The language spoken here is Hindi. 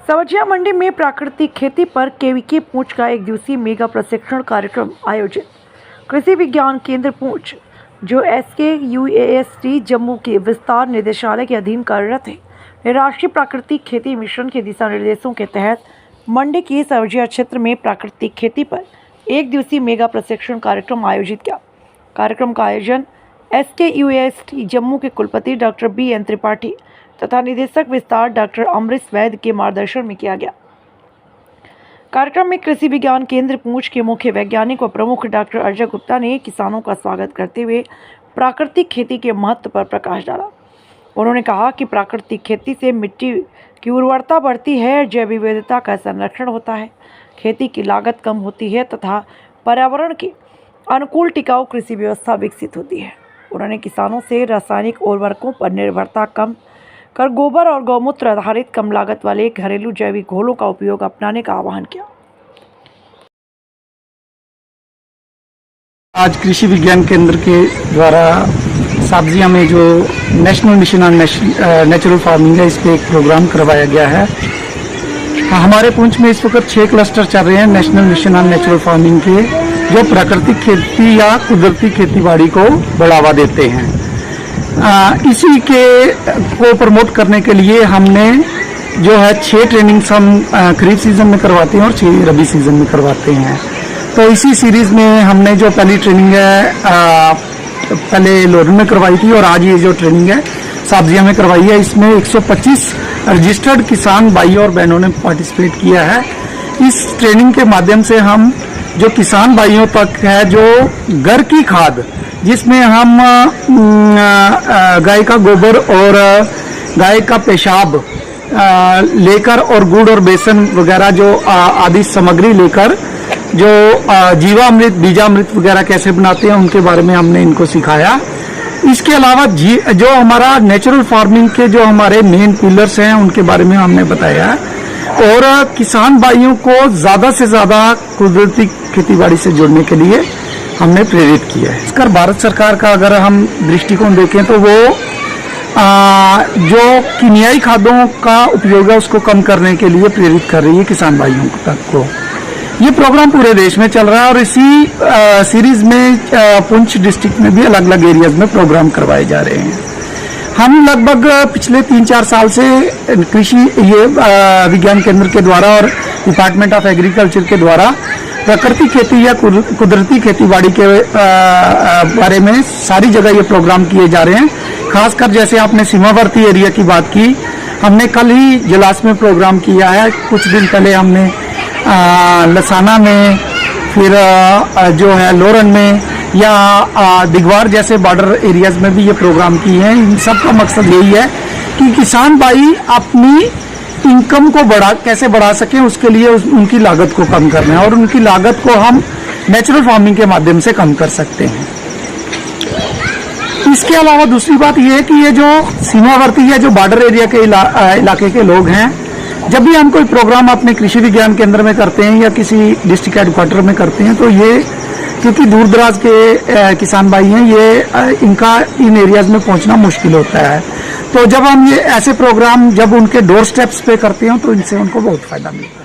सब्जियां मंडी में प्राकृतिक खेती पर केवीके पूंछ का एक दिवसीय मेगा प्रशिक्षण कार्यक्रम आयोजित। कृषि विज्ञान केंद्र पूंछ, जो SKUAST जम्मू के विस्तार निदेशालय के अधीन कार्यरत है, राष्ट्रीय प्राकृतिक खेती मिशन के दिशा निर्देशों के तहत मंडी के सब्जियां क्षेत्र में प्राकृतिक खेती पर एक दिवसीय मेगा प्रशिक्षण कार्यक्रम आयोजित किया। कार्यक्रम का आयोजन SKUAST जम्मू के कुलपति डॉक्टर BN त्रिपाठी तथा निदेशक विस्तार डॉक्टर अमृत वैद्य के मार्गदर्शन में किया गया। कार्यक्रम में कृषि विज्ञान केंद्र पूंछ के मुख्य वैज्ञानिक व प्रमुख डॉक्टर अजय गुप्ता ने किसानों का स्वागत करते हुए प्राकृतिक खेती के महत्व पर प्रकाश डाला। उन्होंने कहा कि प्राकृतिक खेती से मिट्टी की उर्वरता बढ़ती है, जैव विविधता का संरक्षण होता है, खेती की लागत कम होती है तथा पर्यावरण के अनुकूल टिकाऊ कृषि व्यवस्था विकसित होती है। उन्होंने किसानों से रासायनिक उर्वरकों पर निर्भरता कम कर गोबर और गौमूत्र आधारित कम लागत वाले घरेलू जैविक घोलों का उपयोग अपनाने का आह्वान किया। आज कृषि विज्ञान केंद्र के द्वारा सब्जियां में जो national mission on natural farming है, इस पे एक प्रोग्राम करवाया गया है। हमारे पुंछ में इस वक्त 6 क्लस्टर चल रहे हैं national mission on natural farming के, जो प्राकृतिक खेती या कुदरती खेतीबाड़ी को बढ़ावा देते हैं। इसी के को प्रमोट करने के लिए हमने जो है 6 ट्रेनिंग्स हम खरीफ सीजन में करवाते हैं और 6 रबी सीजन में करवाते हैं। तो इसी सीरीज में हमने जो पहली ट्रेनिंग है पहले लोरन में करवाई थी और आज ये जो ट्रेनिंग है सब्जियां में करवाई है। इसमें 125 रजिस्टर्ड किसान भाई और बहनों ने पार्टिसिपेट किया है। इस ट्रेनिंग के माध्यम से हम जो किसान भाइयों तक है जो घर की खाद, जिसमें हम गाय का गोबर और गाय का पेशाब लेकर और गुड़ और बेसन वगैरह जो आदि सामग्री लेकर जो जीवामृत बीजामृत वगैरह कैसे बनाते हैं उनके बारे में हमने इनको सिखाया। इसके अलावा जो हमारा नेचुरल फार्मिंग के जो हमारे मेन पिलर्स हैं उनके बारे में हमने बताया और किसान भाइयों को ज्यादा से ज्यादा कुदरती खेतीबाड़ी से जुड़ने के लिए हमने प्रेरित किया है। इसका भारत सरकार का अगर हम दृष्टिकोण देखें तो वो जो कीमियाई खादों का उपयोग है उसको कम करने के लिए प्रेरित कर रही है किसान भाइयों तक को। ये प्रोग्राम पूरे देश में चल रहा है और इसी सीरीज में पुंछ डिस्ट्रिक्ट में भी अलग अलग एरियाज में प्रोग्राम करवाए जा रहे हैं। हम लगभग पिछले 3-4 साल से कृषि विज्ञान केंद्र के द्वारा और डिपार्टमेंट ऑफ एग्रीकल्चर के द्वारा प्राकृतिक खेती या कुदरती खेतीबाड़ी के बारे में सारी जगह ये प्रोग्राम किए जा रहे हैं। खासकर जैसे आपने सीमावर्ती एरिया की बात की, हमने कल ही जलास में प्रोग्राम किया है। कुछ दिन पहले हमने लसाना में, फिर जो है लोरन में या दिगवार जैसे बॉर्डर एरियाज में भी ये प्रोग्राम किए हैं। इन सब का मकसद यही है कि किसान भाई अपनी इनकम को कैसे बढ़ा सकें, उसके लिए उनकी लागत को कम करना है और उनकी लागत को हम नेचुरल फार्मिंग के माध्यम से कम कर सकते हैं। इसके अलावा दूसरी बात यह है कि ये जो सीमावर्ती या जो बॉर्डर एरिया के इलाके के लोग हैं, जब भी हम कोई प्रोग्राम अपने कृषि विज्ञान केंद्र में करते हैं या किसी डिस्ट्रिक्ट हेडक्वार्टर में करते हैं तो ये क्योंकि दूर दराज के किसान भाई हैं, ये इनका इन एरियाज में पहुंचना मुश्किल होता है। तो जब हम ये ऐसे प्रोग्राम जब उनके डोर स्टेप्स पे करते हैं तो इनसे उनको बहुत फायदा मिलता है।